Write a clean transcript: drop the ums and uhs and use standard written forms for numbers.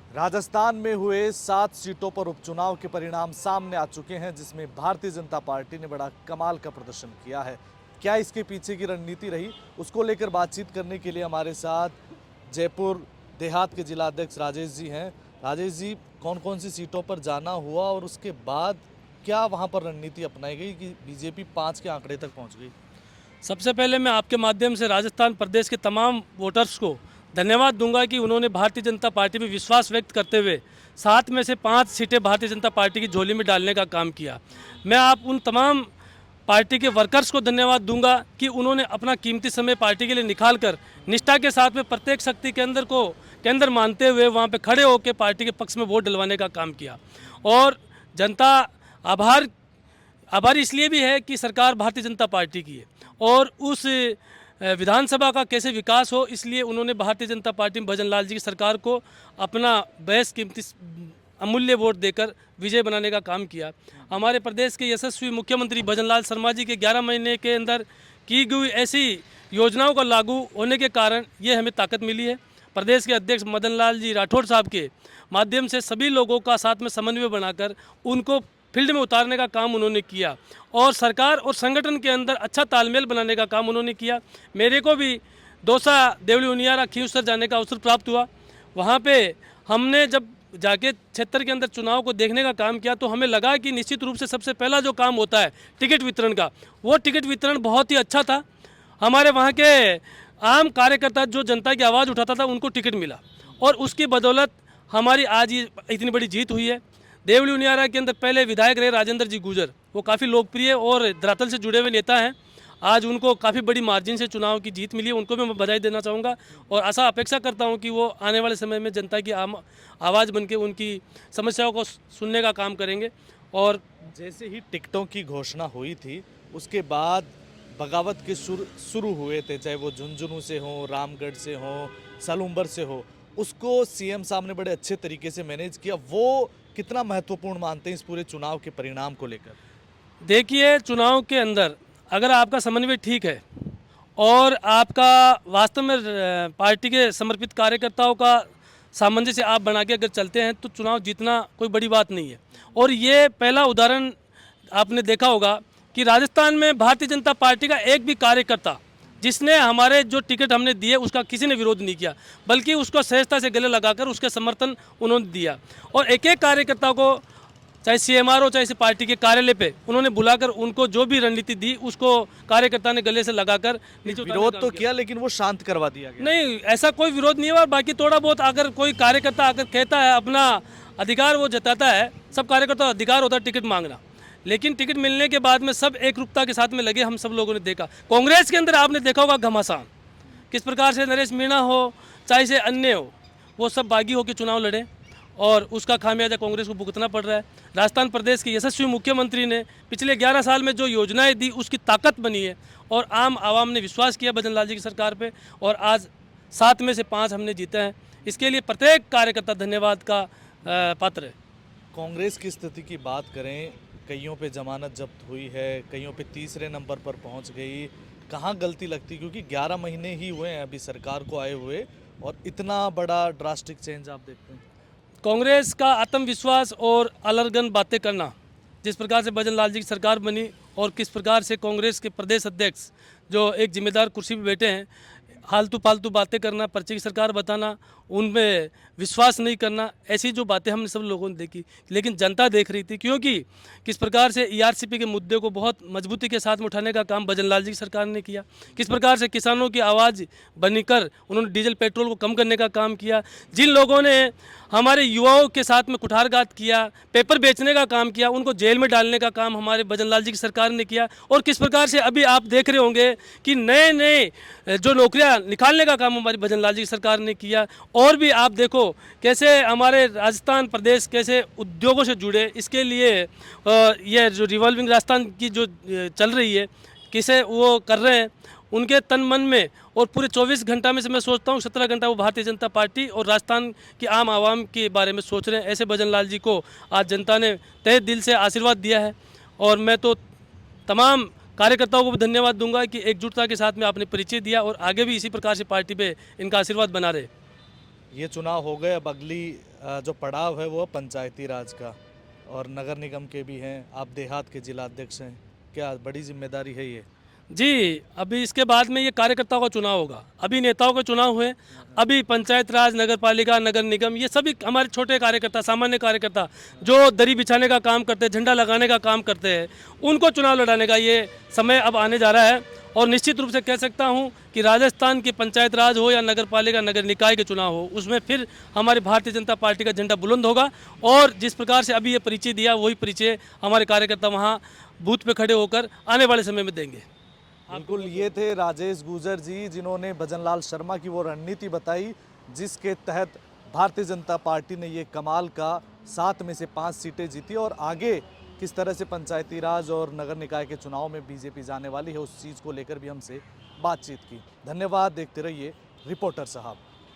राजस्थान में हुए 7 सीटों पर उपचुनाव के परिणाम सामने आ चुके हैं, जिसमें भारतीय जनता पार्टी ने बड़ा कमाल का प्रदर्शन किया है। क्या इसके पीछे की रणनीति रही, उसको लेकर बातचीत करने के लिए हमारे साथ जयपुर देहात के जिला अध्यक्ष राजेश जी हैं। राजेश जी, कौन कौन सी सीटों पर जाना हुआ और उसके बाद क्या वहां पर रणनीति अपनाई गई कि बीजेपी 5 के आंकड़े तक पहुंच गई? सबसे पहले मैं आपके माध्यम से राजस्थान प्रदेश के तमाम वोटर्स को धन्यवाद दूंगा कि उन्होंने भारतीय जनता पार्टी में विश्वास व्यक्त करते हुए 7 में से 5 सीटें भारतीय जनता पार्टी की झोली में डालने का काम किया। मैं आप उन तमाम पार्टी के वर्कर्स को धन्यवाद दूंगा कि उन्होंने अपना कीमती समय पार्टी के लिए निकाल कर निष्ठा के साथ में प्रत्येक शक्ति के अंदर मानते हुए वहाँ पे खड़े होकर पार्टी के पक्ष में वोट डलवाने का काम किया। और जनता आभारी इसलिए भी है कि सरकार भारतीय जनता पार्टी की है और उस विधानसभा का कैसे विकास हो, इसलिए उन्होंने भारतीय जनता पार्टी में भजन लाल जी की सरकार को अपना बेहद कीमती अमूल्य वोट देकर विजय बनाने का काम किया। हमारे प्रदेश के यशस्वी मुख्यमंत्री भजन लाल शर्मा जी के 11 महीने के अंदर की गई ऐसी योजनाओं का लागू होने के कारण ये हमें ताकत मिली है। प्रदेश के अध्यक्ष मदन लाल जी राठौड़ साहब के माध्यम से सभी लोगों का साथ में समन्वय बनाकर उनको फील्ड में उतारने का काम उन्होंने किया और सरकार और संगठन के अंदर अच्छा तालमेल बनाने का काम उन्होंने किया। मेरे को भी दौसा देवली उनियारा खींवसर जाने का अवसर प्राप्त हुआ। वहाँ पे हमने जब जाके क्षेत्र के अंदर चुनाव को देखने का काम किया तो हमें लगा कि निश्चित रूप से सबसे पहला जो काम होता है टिकट वितरण का, वो टिकट वितरण बहुत ही अच्छा था। हमारे वहाँ के आम कार्यकर्ता जो जनता की आवाज़ उठाता था उनको टिकट मिला और उसकी बदौलत हमारी आज ये इतनी बड़ी जीत हुई है। देवली उनियारा के अंदर पहले विधायक रहे राजेंद्र जी गुजर, वो काफ़ी लोकप्रिय और धरातल से जुड़े हुए नेता हैं। आज उनको काफ़ी बड़ी मार्जिन से चुनाव की जीत मिली है, उनको भी मैं बधाई देना चाहूँगा और आशा अपेक्षा करता हूँ कि वो आने वाले समय में जनता की आवाज़ बनके उनकी समस्याओं को सुनने का काम करेंगे। और जैसे ही टिकटों की घोषणा हुई थी, उसके बाद बगावत के सुर शुरू हुए थे, चाहे वो झुंझुनू से हो, रामगढ़ से हो, सलूम्बर से हो। उसको सीएम साहब ने बड़े अच्छे तरीके से मैनेज किया। वो कितना महत्वपूर्ण मानते हैं इस पूरे चुनाव के परिणाम को लेकर? देखिए, चुनाव के अंदर अगर आपका समन्वय ठीक है और आपका वास्तव में पार्टी के समर्पित कार्यकर्ताओं का सामंजस्य आप बना के अगर चलते हैं तो चुनाव जीतना कोई बड़ी बात नहीं है। और ये पहला उदाहरण आपने देखा होगा कि राजस्थान में भारतीय जनता पार्टी का एक भी कार्यकर्ता जिसने हमारे जो टिकट हमने दिए उसका किसी ने विरोध नहीं किया, बल्कि उसको सहजता से गले लगाकर उसके समर्थन उन्होंने दिया। और एक एक कार्यकर्ता को, चाहे सीएमआर हो चाहे इस पार्टी के कार्यालय पे, उन्होंने बुलाकर उनको जो भी रणनीति दी उसको कार्यकर्ता ने गले से लगाकर नीचे विरोध तो किया, लेकिन वो शांत करवा दिया गया। नहीं, ऐसा कोई विरोध नहीं हुआ। बाकी थोड़ा बहुत अगर कोई कार्यकर्ता अगर कहता है अपना अधिकार वो जताता है, सब कार्यकर्ता का अधिकार होता है टिकट मांगना, लेकिन टिकट मिलने के बाद में सब एक रूपता के साथ में लगे, हम सब लोगों ने देखा। कांग्रेस के अंदर आपने देखा होगा घमासान, किस प्रकार से नरेश मीणा हो चाहे से अन्य हो, वो सब बागी होकर चुनाव लड़े और उसका खामियाजा कांग्रेस को भुगतना पड़ रहा है। राजस्थान प्रदेश के यशस्वी मुख्यमंत्री ने पिछले 11 साल में जो योजनाएं दी उसकी ताकत बनी है और आम आवाम ने विश्वास किया भजन लाल जी की सरकार पे और आज 7 में से 5 हमने जीते हैं। इसके लिए प्रत्येक कार्यकर्ता धन्यवाद का पात्र है। कांग्रेस की स्थिति की बात करें, कईयों पे जमानत जब्त हुई है, कईयों पे तीसरे नंबर पर पहुंच गई। कहाँ गलती लगती, क्योंकि 11 महीने ही हुए हैं अभी सरकार को आए हुए और इतना बड़ा ड्रास्टिक चेंज आप देखते हैं? कांग्रेस का आत्मविश्वास और अलरगन बातें करना, जिस प्रकार से भजन लाल जी की सरकार बनी और किस प्रकार से कांग्रेस के प्रदेश अध्यक्ष जो एक जिम्मेदार कुर्सी पर बैठे हैं, फालतू फालतू बातें करना, पर्चे की सरकार बताना, उनमें विश्वास नहीं करना, ऐसी जो बातें हमने सब लोगों ने देखी। लेकिन जनता देख रही थी, क्योंकि किस प्रकार से ईआरसीपी के मुद्दे को बहुत मजबूती के साथ में उठाने का काम भजन लाल जी की सरकार ने किया, किस प्रकार से किसानों की आवाज़ बनकर उन्होंने डीजल पेट्रोल को कम करने का काम किया, जिन लोगों ने हमारे युवाओं के साथ में कुठारघात किया, पेपर बेचने का काम किया, उनको जेल में डालने का काम हमारे भजन लाल जी की सरकार ने किया। और किस प्रकार से अभी आप देख रहे होंगे कि नए नए जो नौकरियां निकालने का काम हमारी भजन लाल जी की सरकार ने किया। और भी आप देखो कैसे हमारे राजस्थान प्रदेश कैसे उद्योगों से जुड़े, इसके लिए ये जो रिवॉल्विंग राजस्थान की जो चल रही है, किसे वो कर रहे हैं उनके तन मन में। और पूरे 24 घंटा में से मैं सोचता हूँ 17 घंटा वो भारतीय जनता पार्टी और राजस्थान की आम आवाम के बारे में सोच रहे हैं। ऐसे भजन लाल जी को आज जनता ने तहे दिल से आशीर्वाद दिया है और मैं तो तमाम कार्यकर्ताओं को भी धन्यवाद दूंगा कि एकजुटता के साथ में आपने परिचय दिया और आगे भी इसी प्रकार से पार्टी पे इनका आशीर्वाद बना रहे। ये चुनाव हो गए, अब अगली जो पड़ाव है वो पंचायती राज का, और नगर निगम के भी हैं, आप देहात के जिला अध्यक्ष हैं, क्या बड़ी जिम्मेदारी है ये? जी, अभी इसके बाद में ये कार्यकर्ताओं का चुनाव होगा। अभी नेताओं के चुनाव हुए, अभी पंचायत राज, नगर पालिका, नगर निगम, ये सभी हमारे छोटे कार्यकर्ता, सामान्य कार्यकर्ता जो दरी बिछाने का काम करते हैं, झंडा लगाने का काम करते हैं, उनको चुनाव लड़ाने का ये समय अब आने जा रहा है। और निश्चित रूप से कह सकता हूँ कि राजस्थान की पंचायत राज हो या नगर पालिका, नगर निकाय के चुनाव हो, उसमें फिर हमारी भारतीय जनता पार्टी का झंडा बुलंद होगा। और जिस प्रकार से अभी ये परिचय दिया, वही परिचय हमारे कार्यकर्ता वहाँ बूथ पे खड़े होकर आने वाले समय में देंगे। बिल्कुल, ये थे राजेश गुर्जर जी, जिन्होंने भजनलाल शर्मा की वो रणनीति बताई जिसके तहत भारतीय जनता पार्टी ने ये कमाल का 7 में से 5 सीटें जीती, और आगे किस तरह से पंचायती राज और नगर निकाय के चुनाव में बीजेपी जाने वाली है, उस चीज़ को लेकर भी हमसे बातचीत की। धन्यवाद, देखते रहिए रिपोर्टर साहब।